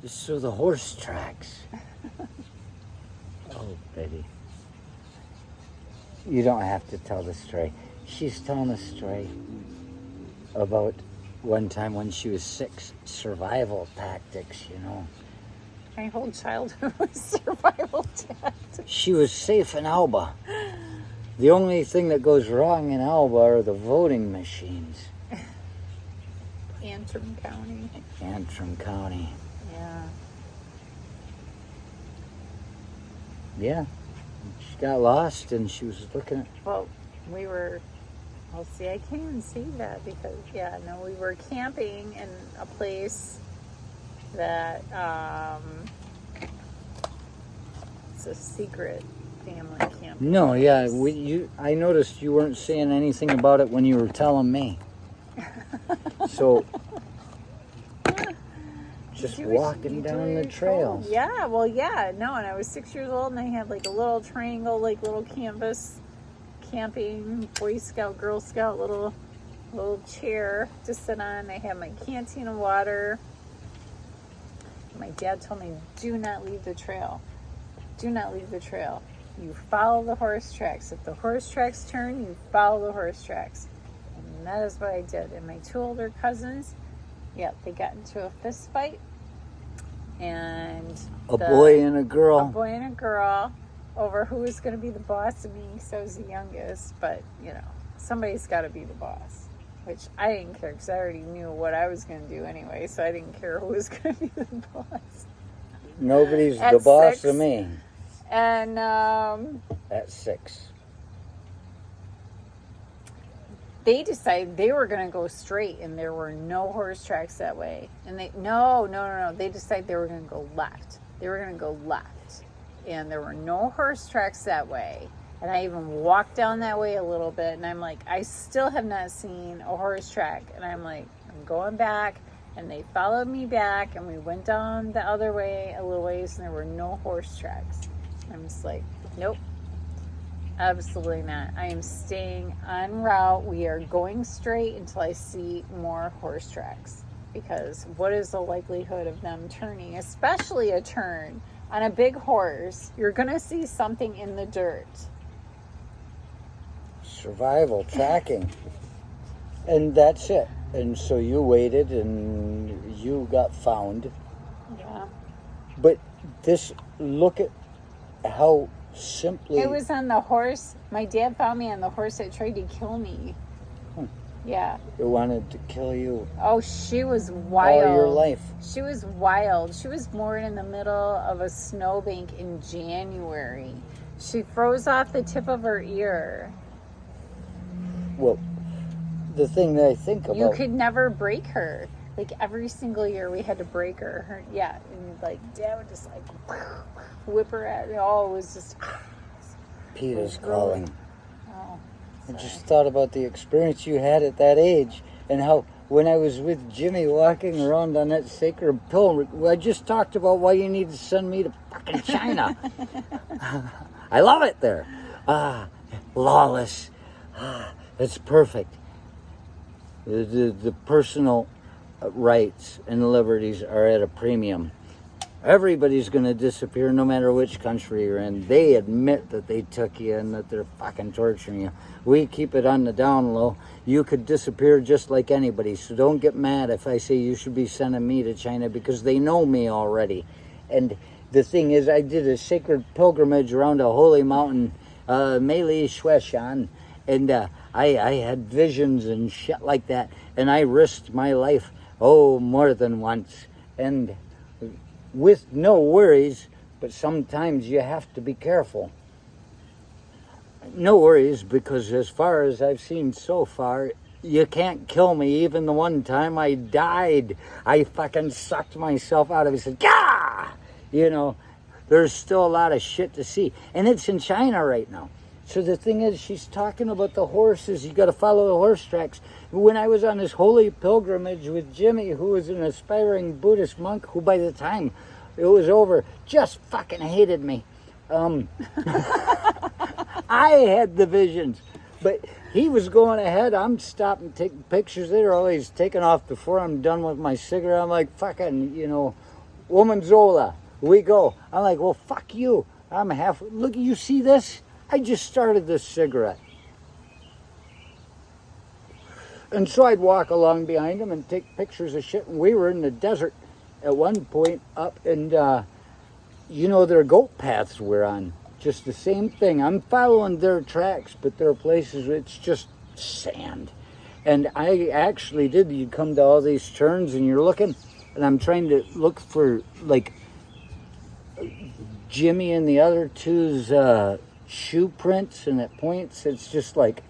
So the horse tracks. Oh, Betty. You don't have to tell the story. She's telling a story about one time when she was 6, survival tactics, you know. My whole childhood was survival tactics. She was safe in Alba. The only thing that goes wrong in Alba are the voting machines. Antrim County. Antrim County. Yeah. Yeah. She got lost and she was looking at... Well, see, I can't even say that because, we were camping in a place that, it's a secret family camp. No, yeah, I noticed you weren't saying anything about it when you were telling me. So, just walking down the trails. Yeah, and I was 6 years old and I had like a little triangle, like little canvas camping, Boy Scout, Girl Scout, little chair to sit on. I had my canteen of water. My dad told me, do not leave the trail. Do not leave the trail. You follow the horse tracks. If the horse tracks turn, you follow the horse tracks. And that is what I did. And my 2 older cousins, they got into a fist fight. And a boy and a girl over who was going to be the boss of me. So I was the youngest. But, somebody's got to be the boss. Which I didn't care because I already knew what I was going to do anyway. So I didn't care who was going to be the boss. Nobody's the boss 6, of me. And at 6. They decided they were going to go straight, and there were no horse tracks that way. And no. They decided they were going to go left. And there were no horse tracks that way. And I even walked down that way a little bit, and I'm like, I still have not seen a horse track. And I'm like, I'm going back. And they followed me back, and we went down the other way a little ways, and there were no horse tracks. I'm just like, nope. Absolutely not. I am staying en route. We are going straight until I see more horse tracks. Because what is the likelihood of them turning, especially a turn on a big horse? You're going to see something in the dirt. Survival tracking. And that's it. And so you waited and you got found. Yeah. But look at how simply... It was on the horse. My dad found me on the horse that tried to kill me. Yeah. It wanted to kill you. Oh, she was wild. All your life. She was wild. She was born in the middle of a snowbank in January. She froze off the tip of her ear. Well, the thing that I think about... You could never break her. Like, every single year we had to break her. And, like, Dad would just, like, whip her at it. Oh, it was just... Peter's calling. Oh, I just thought about the experience you had at that age and how when I was with Jimmy walking around on that sacred pilgrimage, I just talked about why you need to send me to fucking China. I love it there. Lawless. It's perfect. The personal rights and liberties are at a premium. Everybody's going to disappear no matter which country you're in. They admit that they took you and that they're fucking torturing you. We keep it on the down low. You could disappear just like anybody. So don't get mad if I say you should be sending me to China because they know me already. And the thing is, I did a sacred pilgrimage around a holy mountain, Meili Shueshan, and I had visions and shit like that. And I risked my life, more than once. And with no worries, but sometimes you have to be careful. No worries, because as far as I've seen so far, you can't kill me. Even the one time I died, I fucking sucked myself out of it. Said, "Gah!" There's still a lot of shit to see. And it's in China right now. So the thing is, she's talking about the horses. You got to follow the horse tracks. When I was on this holy pilgrimage with Jimmy, who was an aspiring Buddhist monk, who by the time it was over, just fucking hated me. I had the visions. But he was going ahead. I'm stopping, taking pictures. They're always taking off before I'm done with my cigarette. I'm like, fucking, Womanzola, we go. I'm like, well, fuck you. I'm half, look, you see this? I just started this cigarette. And so I'd walk along behind them and take pictures of shit. And we were in the desert at one point up, and their goat paths we're on. Just the same thing. I'm following their tracks, but there are places where it's just sand. And I actually did. You come to all these turns and you're looking, and I'm trying to look for, like, Jimmy and the other two's shoe prints, and at points it's just like,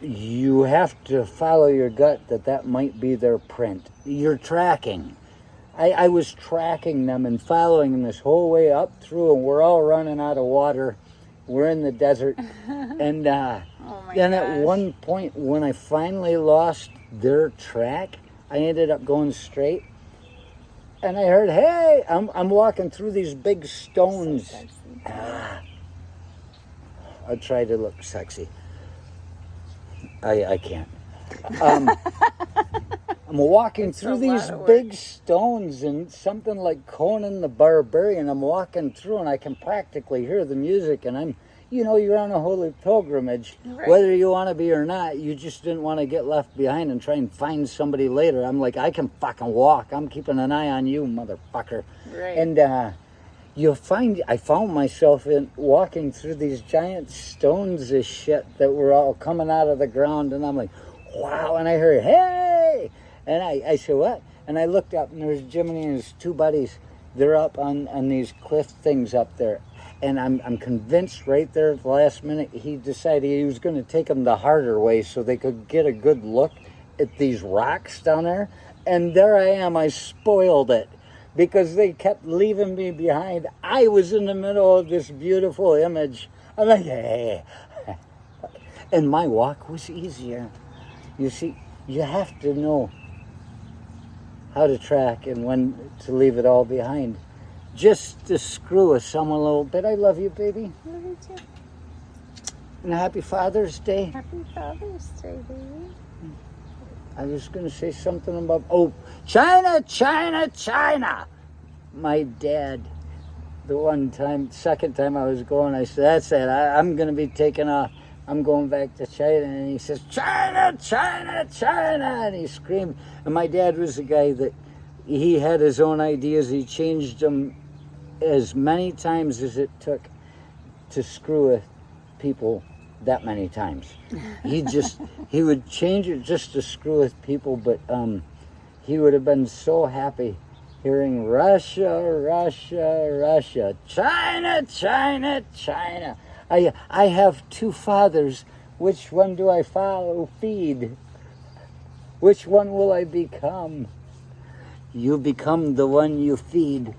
you have to follow your gut that might be their print. You're tracking. I was tracking them and following them this whole way up through, and we're all running out of water. We're in the desert. And then at one point, when I finally lost their track, I ended up going straight. And I heard, hey, I'm walking through these big stones. So I try to look sexy. I can't. I'm walking through these big stones, and something like Conan the Barbarian. I'm walking through, and I can practically hear the music, and you're on a holy pilgrimage, right. Whether you want to be or not. You just didn't want to get left behind and try and find somebody later. I'm like, I can fucking walk. I'm keeping an eye on you, motherfucker. Right. And I found myself walking through these giant stones of shit that were all coming out of the ground, and I'm like, wow. And I heard, hey, and I said, what? And I looked up, and there's Jimmy and his two buddies. They're up on these cliff things up there. And I'm convinced right there at the last minute, he decided he was going to take them the harder way so they could get a good look at these rocks down there. And there I am. I spoiled it because they kept leaving me behind. I was in the middle of this beautiful image. I'm like, hey. And my walk was easier. You see, you have to know how to track and when to leave it all behind. Just to screw with someone a little bit. I love you, baby. Love you too. And happy Father's Day. Happy Father's Day, baby. I was going to say something about, China, China, China. My dad, second time I was going, I said, that's it. I'm going to be taking off. I'm going back to China. And he says, China, China, China. And he screamed. And my dad was the guy that he had his own ideas. He changed them as many times as it took to screw with people that many times. He would change it just to screw with people, but he would have been so happy hearing Russia, Russia, Russia, China, China, China. I have two fathers. Which one do I feed? Which one will I become? You become the one you feed.